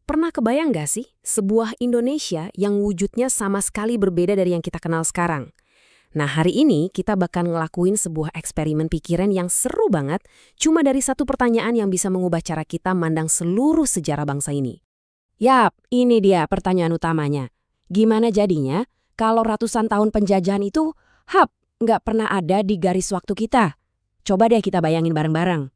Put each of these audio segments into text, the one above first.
Pernah kebayang nggak sih sebuah Indonesia yang wujudnya sama sekali berbeda dari yang kita kenal sekarang? Nah, hari ini kita bakal ngelakuin sebuah eksperimen pikiran yang seru banget, cuma dari satu pertanyaan yang bisa mengubah cara kita mandang seluruh sejarah bangsa ini. Yap, ini dia pertanyaan utamanya. Gimana jadinya kalau ratusan tahun penjajahan itu, nggak pernah ada di garis waktu kita? Coba deh kita bayangin bareng-bareng.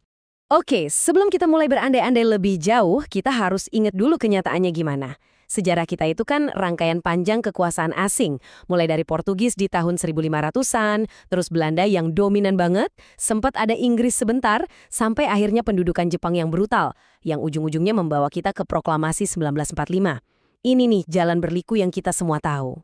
Oke, sebelum kita mulai berandai-andai lebih jauh, kita harus ingat dulu kenyataannya gimana. Sejarah kita itu kan rangkaian panjang kekuasaan asing, mulai dari Portugis di tahun 1500-an, terus Belanda yang dominan banget, sempat ada Inggris sebentar, sampai akhirnya pendudukan Jepang yang brutal, yang ujung-ujungnya membawa kita ke Proklamasi 1945. Ini nih jalan berliku yang kita semua tahu.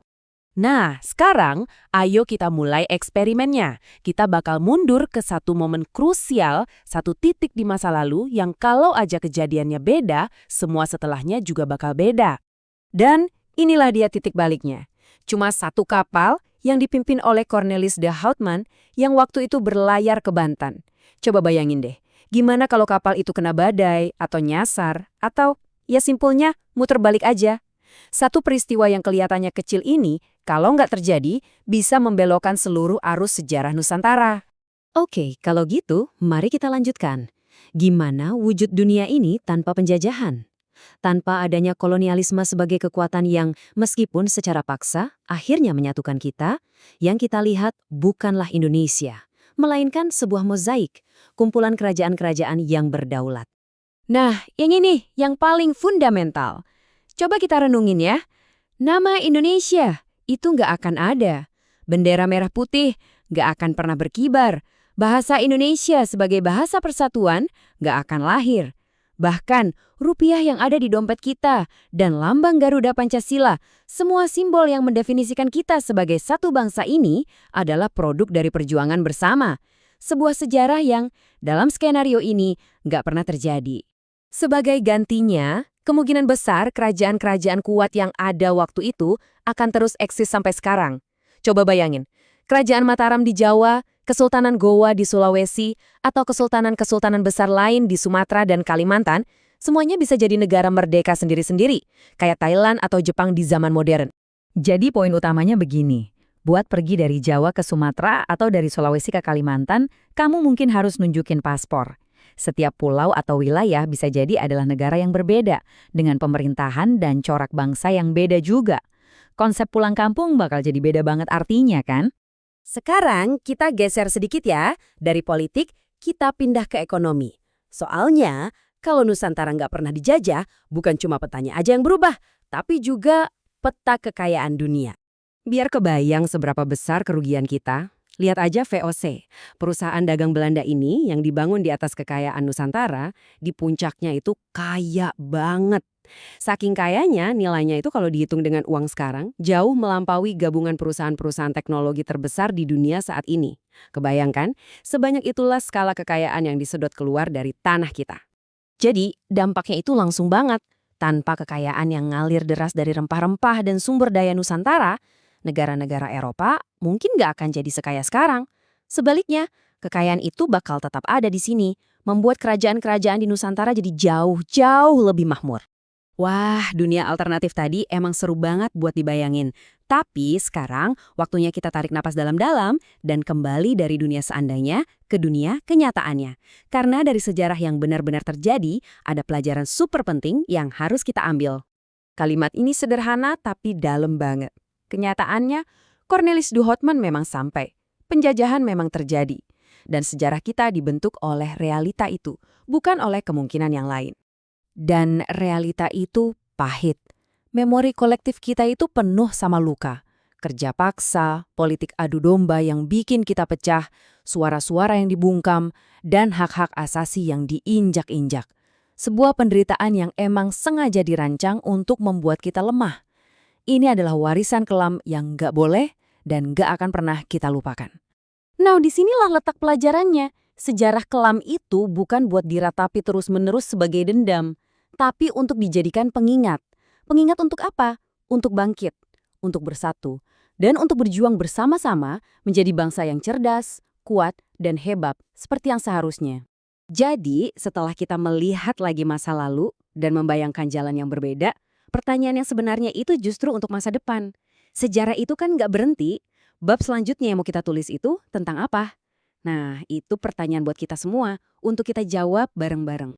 Nah, sekarang ayo kita mulai eksperimennya. Kita bakal mundur ke satu momen krusial, satu titik di masa lalu yang kalau aja kejadiannya beda, semua setelahnya juga bakal beda. Dan inilah dia titik baliknya. Cuma satu kapal yang dipimpin oleh Cornelis de Houtman yang waktu itu berlayar ke Banten. Coba bayangin deh, gimana kalau kapal itu kena badai, atau nyasar, atau ya simpelnya muter balik aja. Satu peristiwa yang kelihatannya kecil ini, kalau nggak terjadi, bisa membelokkan seluruh arus sejarah Nusantara. Oke, kalau gitu, mari kita lanjutkan. Gimana wujud dunia ini tanpa penjajahan? Tanpa adanya kolonialisme sebagai kekuatan yang, meskipun secara paksa, akhirnya menyatukan kita, yang kita lihat bukanlah Indonesia, melainkan sebuah mozaik, kumpulan kerajaan-kerajaan yang berdaulat. Nah, yang ini, yang paling fundamental. Coba kita renungin ya. Nama Indonesia itu nggak akan ada. Bendera merah putih nggak akan pernah berkibar. Bahasa Indonesia sebagai bahasa persatuan nggak akan lahir. Bahkan rupiah yang ada di dompet kita dan lambang Garuda Pancasila, semua simbol yang mendefinisikan kita sebagai satu bangsa ini adalah produk dari perjuangan bersama. Sebuah sejarah yang dalam skenario ini nggak pernah terjadi. Sebagai gantinya, kemungkinan besar kerajaan-kerajaan kuat yang ada waktu itu akan terus eksis sampai sekarang. Coba bayangin, Kerajaan Mataram di Jawa, Kesultanan Gowa di Sulawesi, atau kesultanan-kesultanan besar lain di Sumatera dan Kalimantan, semuanya bisa jadi negara merdeka sendiri-sendiri, kayak Thailand atau Jepang di zaman modern. Jadi poin utamanya begini, buat pergi dari Jawa ke Sumatera atau dari Sulawesi ke Kalimantan, kamu mungkin harus nunjukin paspor. Setiap pulau atau wilayah bisa jadi adalah negara yang berbeda, dengan pemerintahan dan corak bangsa yang beda juga. Konsep pulang kampung bakal jadi beda banget artinya kan? Sekarang kita geser sedikit ya, dari politik kita pindah ke ekonomi. Soalnya, kalau Nusantara nggak pernah dijajah, bukan cuma petanya aja yang berubah, tapi juga peta kekayaan dunia. Biar kebayang seberapa besar kerugian kita, lihat aja VOC, perusahaan dagang Belanda ini yang dibangun di atas kekayaan Nusantara, di puncaknya itu kaya banget. Saking kayanya, nilainya itu kalau dihitung dengan uang sekarang, jauh melampaui gabungan perusahaan-perusahaan teknologi terbesar di dunia saat ini. Kebayangkan, sebanyak itulah skala kekayaan yang disedot keluar dari tanah kita. Jadi, dampaknya itu langsung banget. Tanpa kekayaan yang ngalir deras dari rempah-rempah dan sumber daya Nusantara, negara-negara Eropa mungkin nggak akan jadi sekaya sekarang. Sebaliknya, kekayaan itu bakal tetap ada di sini, membuat kerajaan-kerajaan di Nusantara jadi jauh-jauh lebih makmur. Wah, dunia alternatif tadi emang seru banget buat dibayangin. Tapi sekarang waktunya kita tarik napas dalam-dalam dan kembali dari dunia seandainya ke dunia kenyataannya. Karena dari sejarah yang benar-benar terjadi, ada pelajaran super penting yang harus kita ambil. Kalimat ini sederhana tapi dalam banget. Kenyataannya, Cornelis de Houtman memang sampai. Penjajahan memang terjadi. Dan sejarah kita dibentuk oleh realita itu, bukan oleh kemungkinan yang lain. Dan realita itu pahit. Memori kolektif kita itu penuh sama luka. Kerja paksa, politik adu domba yang bikin kita pecah, suara-suara yang dibungkam, dan hak-hak asasi yang diinjak-injak. Sebuah penderitaan yang emang sengaja dirancang untuk membuat kita lemah. Ini adalah warisan kelam yang nggak boleh dan nggak akan pernah kita lupakan. Nah, disinilah letak pelajarannya. Sejarah kelam itu bukan buat diratapi terus-menerus sebagai dendam, tapi untuk dijadikan pengingat. Pengingat untuk apa? Untuk bangkit, untuk bersatu, dan untuk berjuang bersama-sama menjadi bangsa yang cerdas, kuat, dan hebat seperti yang seharusnya. Jadi, setelah kita melihat lagi masa lalu dan membayangkan jalan yang berbeda, pertanyaan yang sebenarnya itu justru untuk masa depan. Sejarah itu kan nggak berhenti. Bab selanjutnya yang mau kita tulis itu tentang apa? Nah, itu pertanyaan buat kita semua untuk kita jawab bareng-bareng.